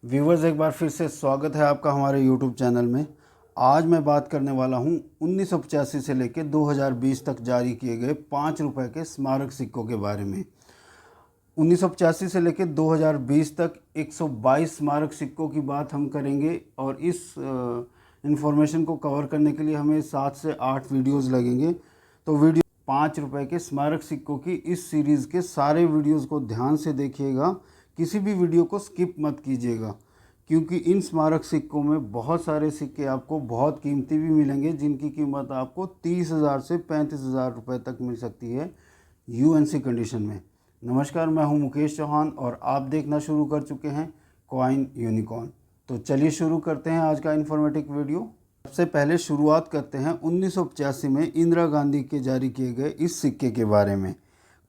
Viewers, एक बार फिर से स्वागत है आपका हमारे यूट्यूब चैनल में। आज मैं बात करने वाला हूं 1985 से लेकर 2020 तक जारी किए गए 5 रुपए के स्मारक सिक्कों के बारे में। 1985 से लेकर 2020 तक 122 स्मारक सिक्कों की बात हम करेंगे और इस इंफॉर्मेशन को कवर करने के लिए हमें 7 से 8 वीडियोज़ लगेंगे। तो वीडियो 5 रुपए के स्मारक सिक्कों की इस सीरीज़ के सारे वीडियोज़ को ध्यान से देखिएगा, किसी भी वीडियो को स्किप मत कीजिएगा, क्योंकि इन स्मारक सिक्कों में बहुत सारे सिक्के आपको बहुत कीमती भी मिलेंगे, जिनकी कीमत आपको 30,000 से 35,000 रुपये तक मिल सकती है यूएनसी कंडीशन में। नमस्कार, मैं हूं मुकेश चौहान और आप देखना शुरू कर चुके हैं कॉइन यूनिकॉर्न। तो चलिए शुरू करते हैं आज का इन्फॉर्मेटिव वीडियो। सबसे पहले शुरुआत करते हैं 1985 में इंदिरा गांधी के जारी किए गए इस सिक्के के बारे में।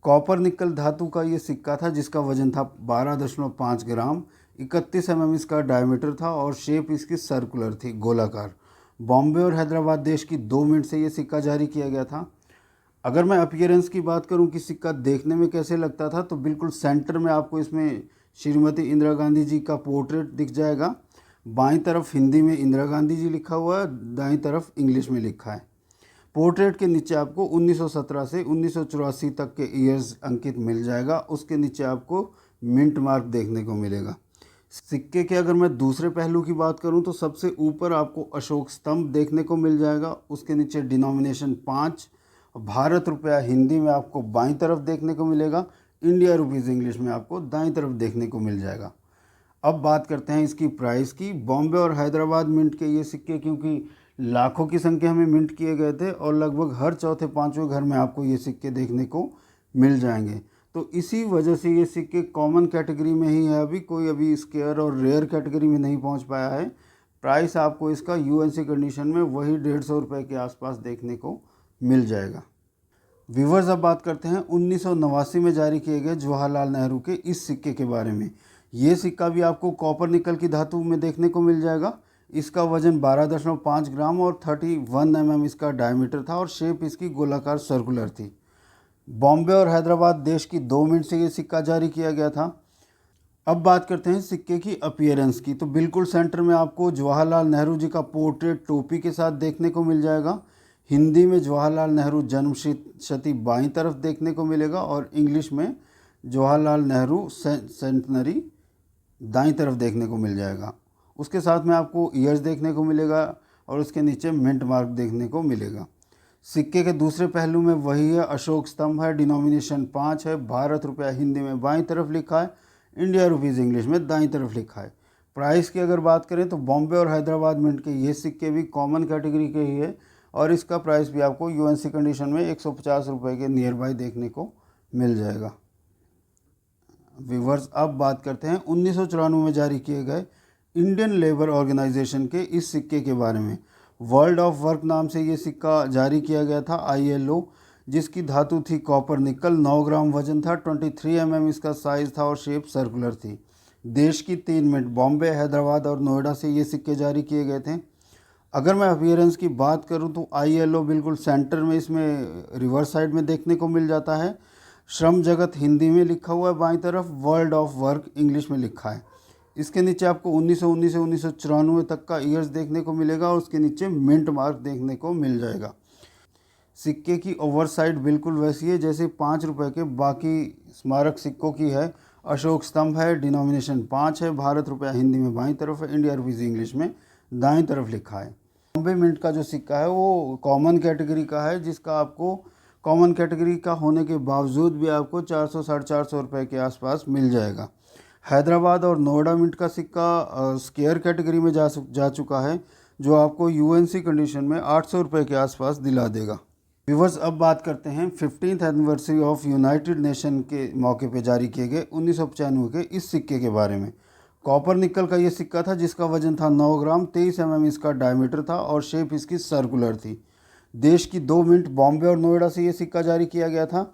कॉपर निकल धातु का ये सिक्का था, जिसका वजन था 12.5 ग्राम, 31 mm इसका डायमीटर था और शेप इसकी सर्कुलर थी, गोलाकार। बॉम्बे और हैदराबाद देश की 2 मिनट से ये सिक्का जारी किया गया था। अगर मैं अपीयरेंस की बात करूं कि सिक्का देखने में कैसे लगता था, तो बिल्कुल सेंटर में आपको इसमें श्रीमती इंदिरा गांधी जी का पोर्ट्रेट दिख जाएगा। बाईं तरफ हिंदी में इंदिरा गांधी जी लिखा हुआ है, दाईं तरफ इंग्लिश में लिखा है। पोर्ट्रेट के नीचे आपको 1917 से 1984 तक के ईयर्स अंकित मिल जाएगा। उसके नीचे आपको मिंट मार्क देखने को मिलेगा। सिक्के के अगर मैं दूसरे पहलू की बात करूं, तो सबसे ऊपर आपको अशोक स्तंभ देखने को मिल जाएगा। उसके नीचे डिनोमिनेशन 5, भारत रुपया हिंदी में आपको बाईं तरफ देखने को मिलेगा, इंडिया रुपीज़ इंग्लिश में आपको दाईं तरफ देखने को मिल जाएगा। अब बात करते हैं इसकी प्राइस की। बॉम्बे और हैदराबाद मिंट के ये सिक्के क्योंकि लाखों की संख्या में मिंट किए गए थे और लगभग हर चौथे पांचवें घर में आपको ये सिक्के देखने को मिल जाएंगे, तो इसी वजह से ये सिक्के कॉमन कैटेगरी में ही है। कोई अभी स्केयर और रेयर कैटेगरी में नहीं पहुंच पाया है। प्राइस आपको इसका यूएनसी कंडीशन में वही 150 रुपये के आसपास देखने को मिल जाएगा। व्यूवर्स, अब बात करते हैं 1989 में जारी किए गए जवाहरलाल नेहरू के इस सिक्के के बारे में। ये सिक्का भी आपको कॉपर निकल की धातु में देखने को मिल जाएगा। इसका वजन 12.5 ग्राम और 31 mm इसका डायमीटर था और शेप इसकी गोलाकार सर्कुलर थी। बॉम्बे और हैदराबाद देश की 2 मिनट से ये सिक्का जारी किया गया था। अब बात करते हैं सिक्के की अपीयरेंस की। तो बिल्कुल सेंटर में आपको जवाहरलाल नेहरू जी का पोर्ट्रेट टोपी के साथ देखने को मिल जाएगा। हिंदी में जवाहरलाल नेहरू जन्म शती बाईं तरफ देखने को मिलेगा और इंग्लिश में जवाहरलाल नेहरू सेंटनरी दाईं तरफ देखने को मिल जाएगा। उसके साथ में आपको ईयर्स देखने को मिलेगा और उसके नीचे मिंट मार्क देखने को मिलेगा। सिक्के के दूसरे पहलू में वही है, अशोक स्तंभ है, डिनोमिनेशन 5 है, भारत रुपया हिंदी में बाईं तरफ लिखा है, इंडिया रुपीज़ इंग्लिश में दाईं तरफ लिखा है। प्राइस की अगर बात करें तो बॉम्बे और हैदराबाद मिंट के ये सिक्के भी कॉमन कैटेगरी के ही है और इसका प्राइस भी आपको यूएनसी कंडीशन में 150 रुपये के नियर बाई देखने को मिल जाएगा। व्यूवर्स, अब बात करते हैं 1994 में जारी किए गए इंडियन लेबर ऑर्गेनाइजेशन के इस सिक्के के बारे में। वर्ल्ड ऑफ वर्क नाम से ये सिक्का जारी किया गया था, ILO, जिसकी धातु थी कॉपर निकल। 9 ग्राम वजन था, 23 mm इसका साइज़ था और शेप सर्कुलर थी। देश की 3 मिनट बॉम्बे, हैदराबाद और नोएडा से ये सिक्के जारी किए गए थे। अगर मैं अपीयरेंस की बात करूं तो ILO बिल्कुल सेंटर में इसमें रिवर्स साइड में देखने को मिल जाता है। श्रम जगत हिंदी में लिखा हुआ है बाईं तरफ, वर्ल्ड ऑफ वर्क इंग्लिश में लिखा है। इसके नीचे आपको 1919 से 1994 तक का ईयर्स देखने को मिलेगा और उसके नीचे मिंट मार्क देखने को मिल जाएगा। सिक्के की ओवर साइड बिल्कुल वैसी है जैसे 5 रुपये के बाकी स्मारक सिक्कों की है। अशोक स्तंभ है, डिनोमिनेशन 5 है, भारत रुपया हिंदी में बाईं तरफ है, इंडिया रुपीज़ इंग्लिश में दाईं तरफ लिखा है। बॉम्बे मिंट का जो सिक्का है वो कॉमन कैटेगरी का है, जिसका आपको कॉमन कैटेगरी का होने के बावजूद भी आपको 400 साढ़े 400 रुपये के आसपास मिल जाएगा। हैदराबाद और नोएडा मिंट का सिक्का स्केयर कैटेगरी में जा चुका है, जो आपको यूएनसी कंडीशन में 800 रुपये के आसपास दिला देगा। व्यूवर्स, अब बात करते हैं 15th anniversary of United nation के मौके पे जारी किए गए 1995 के इस सिक्के के बारे में। कॉपर निकल का ये सिक्का था, जिसका वजन था 9 ग्राम, 23 mm इसका डायमीटर था और शेप इसकी सर्कुलर थी। देश की 2 मिनट बॉम्बे और नोएडा से ये सिक्का जारी किया गया था।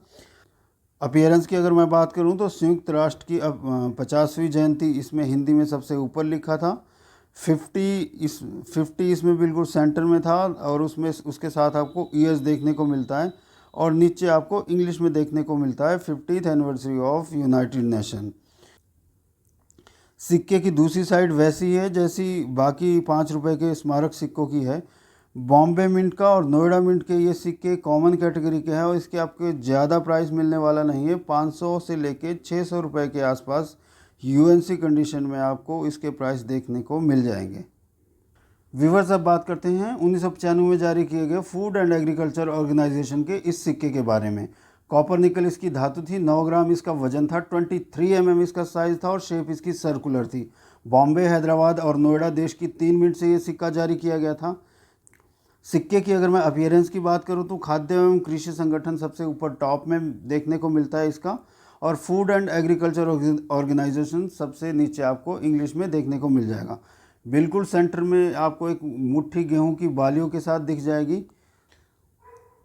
अपीयरेंस की अगर मैं बात करूं तो संयुक्त राष्ट्र की 50वीं जयंती इसमें हिंदी में सबसे ऊपर लिखा था। 50 इसमें बिल्कुल सेंटर में था और उसमें उसके साथ आपको ईयर्स देखने को मिलता है और नीचे आपको इंग्लिश में देखने को मिलता है 50th anniversary of United nation. सिक्के की दूसरी साइड वैसी है जैसी बाकी 5 रुपए के स्मारक सिक्कों की है। बॉम्बे मिंट का और नोएडा मिंट के ये सिक्के कॉमन कैटेगरी के हैं और इसके आपको ज़्यादा प्राइस मिलने वाला नहीं है। 500 से लेके 600 रुपये के आसपास यूएनसी कंडीशन में आपको इसके प्राइस देखने को मिल जाएंगे। व्यूअर्स, अब बात करते हैं 1995 में जारी किए गए फूड एंड एग्रीकल्चर ऑर्गेनाइजेशन के इस सिक्के के बारे में। कॉपर निकल इसकी धातु थी, 9 ग्राम इसका वजन था, 23 mm इसका साइज़ था और शेप इसकी सर्कुलर थी। बॉम्बे, हैदराबाद और नोएडा देश की 3 मिनट से ये सिक्का जारी किया गया था। सिक्के की अगर मैं अपीयरेंस की बात करूं तो खाद्य एवं कृषि संगठन सबसे ऊपर टॉप में देखने को मिलता है इसका, और फूड एंड एग्रीकल्चर ऑर्गेनाइजेशन सबसे नीचे आपको इंग्लिश में देखने को मिल जाएगा। बिल्कुल सेंटर में आपको एक मुट्ठी गेहूं की बालियों के साथ दिख जाएगी।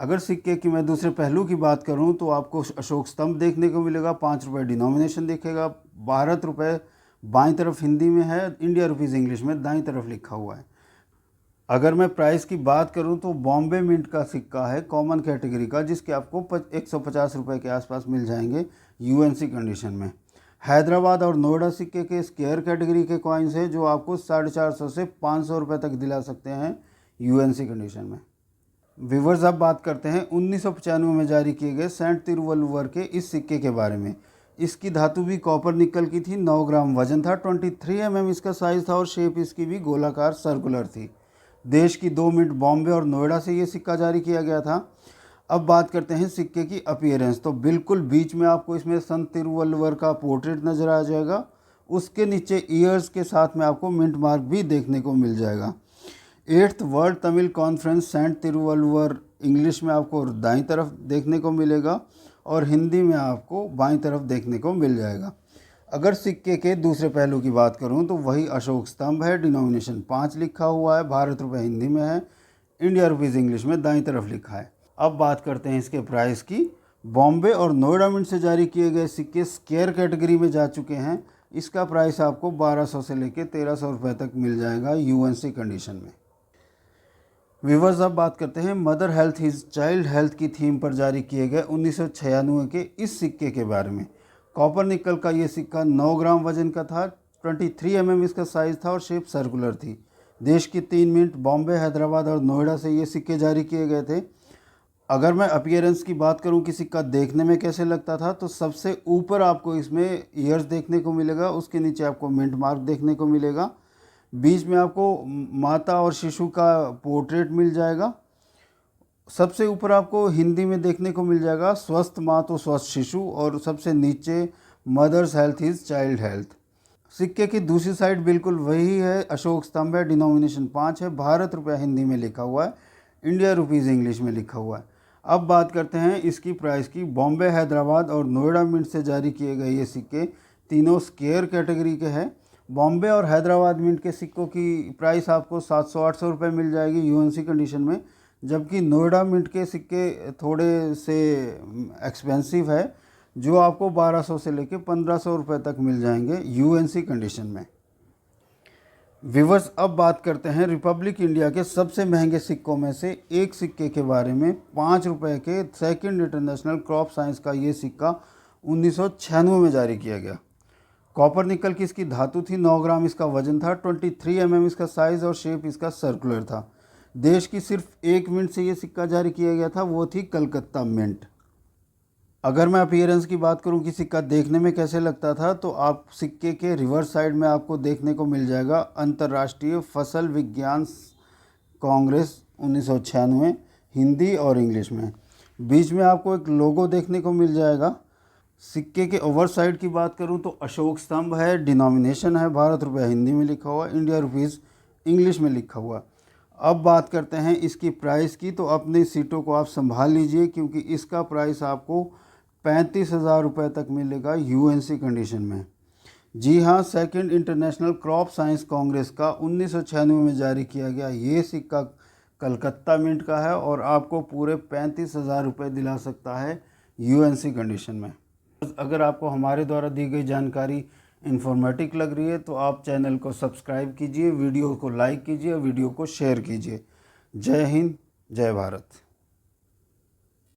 अगर सिक्के की मैं दूसरे पहलू की बात करूं तो आपको अशोक स्तंभ देखने को मिलेगा, 5 रुपये डिनोमिनेशन दिखेगा, भारत रुपये बाईं तरफ हिंदी में है, इंडिया रुपीज़ इंग्लिश में दाईं तरफ लिखा हुआ है। अगर मैं प्राइस की बात करूं तो बॉम्बे मिंट का सिक्का है कॉमन कैटेगरी का, जिसके आपको 150 रुपये के आसपास मिल जाएंगे यूएनसी कंडीशन में। हैदराबाद और नोएडा सिक्के के स्क्वायर कैटेगरी के कॉइन्स हैं जो आपको 450 से 500 रुपये तक दिला सकते हैं यूएनसी कंडीशन में। व्यूअर्स, अब बात करते हैं 1995 में जारी किए गए सेंट तिरुवल्लुवर के इस सिक्के के बारे में। इसकी धातु भी कॉपर निकल की थी, 9 ग्राम वजन था, 23 mm इसका साइज़ था और शेप इसकी भी गोलाकार सर्कुलर थी। देश की 2 मिनट बॉम्बे और नोएडा से ये सिक्का जारी किया गया था। अब बात करते हैं सिक्के की अपीयरेंस। तो बिल्कुल बीच में आपको इसमें संत तिरुवल्लुवर का पोर्ट्रेट नज़र आ जाएगा, उसके नीचे ईयर्स के साथ में आपको मिंट मार्क भी देखने को मिल जाएगा। 8th world Tamil conference saint Thiruvalluvar English में आपको दाईं तरफ देखने को मिलेगा और हिंदी में आपको बाईं तरफ देखने को मिल जाएगा। अगर सिक्के के दूसरे पहलू की बात करूं तो वही अशोक स्तंभ है, डिनोमिनेशन 5 लिखा हुआ है, भारत रुपये हिंदी में है, इंडिया रुपीज़ इंग्लिश में दाईं तरफ लिखा है। अब बात करते हैं इसके प्राइस की। बॉम्बे और नोएडा मिंट से जारी किए गए सिक्के स्क्वायर कैटेगरी में जा चुके हैं। इसका प्राइस आपको 1200 से लेकर 1300 रुपये तक मिल जाएगा यूएनसी कंडीशन में। व्यूअर्स, अब बात करते हैं mother health is child health की थीम पर जारी किए गए 1996 के इस सिक्के के बारे में। कॉपर निकल का ये सिक्का 9 ग्राम वजन का था, 23 mm इसका साइज़ था और शेप सर्कुलर थी। देश की 3 मिनट बॉम्बे, हैदराबाद और नोएडा से ये सिक्के जारी किए गए थे। अगर मैं अपीयरेंस की बात करूं कि सिक्का देखने में कैसे लगता था, तो सबसे ऊपर आपको इसमें ईयर्स देखने को मिलेगा, उसके नीचे आपको मिंट मार्क देखने को मिलेगा, बीच में आपको माता और शिशु का पोर्ट्रेट मिल जाएगा, सबसे ऊपर आपको हिंदी में देखने को मिल जाएगा स्वस्थ माँ तो स्वस्थ शिशु, और सबसे नीचे mother's health is child health. सिक्के की दूसरी साइड बिल्कुल वही है, अशोक स्तंभ है, डिनोमिनेशन 5 है, भारत रुपया हिंदी में लिखा हुआ है, इंडिया रुपीज़ इंग्लिश में लिखा हुआ है। अब बात करते हैं इसकी प्राइस की। बॉम्बे, हैदराबाद और नोएडा मिंट से जारी किए गए ये सिक्के तीनों स्क्वायर कैटेगरी के हैं। बॉम्बे और हैदराबाद मिंट के सिक्कों की प्राइस आपको 700-800 रुपये मिल जाएगी यूएनसी कंडीशन में, जबकि नोएडा मिंट के सिक्के थोड़े से एक्सपेंसिव है, जो आपको 1200 से लेकर 1500 रुपये तक मिल जाएंगे यूएनसी कंडीशन में। व्यूअर्स, अब बात करते हैं रिपब्लिक इंडिया के सबसे महंगे सिक्कों में से एक सिक्के के बारे में। 5 रुपये के सेकंड इंटरनेशनल क्रॉप साइंस का ये सिक्का 1996 में जारी किया गया। कॉपर निकल की इसकी धातु थी, 9 ग्राम इसका वजन था, 23 mm इसका साइज़ और शेप इसका सर्कुलर था। देश की सिर्फ 1 मिंट से ये सिक्का जारी किया गया था, वो थी कलकत्ता मिंट। अगर मैं अपीयरेंस की बात करूं कि सिक्का देखने में कैसे लगता था, तो आप सिक्के के रिवर्स साइड में आपको देखने को मिल जाएगा अंतर्राष्ट्रीय फसल विज्ञान कांग्रेस 1996 हिंदी और इंग्लिश में। बीच में आपको एक लोगो देखने को मिल जाएगा। सिक्के के ओवर साइड की बात करूं तो अशोक स्तंभ है, डिनोमिनेशन है, भारत रुपया हिंदी में लिखा हुआ, इंडिया रुपीज़ इंग्लिश में लिखा हुआ। अब बात करते हैं इसकी प्राइस की। तो अपनी सीटों को आप संभाल लीजिए, क्योंकि इसका प्राइस आपको 35,000 रुपये तक मिलेगा यूएनसी कंडीशन में। जी हाँ, second international crop science Congress का 1996 में जारी किया गया ये सिक्का कलकत्ता मिंट का है और आपको पूरे 35,000 रुपये दिला सकता है यूएनसी कंडीशन में। अगर आपको हमारे द्वारा दी गई जानकारी इन्फॉर्मेटिव लग रही है तो आप चैनल को सब्सक्राइब कीजिए, वीडियो को लाइक कीजिए, वीडियो को शेयर कीजिए। जय हिंद, जय भारत।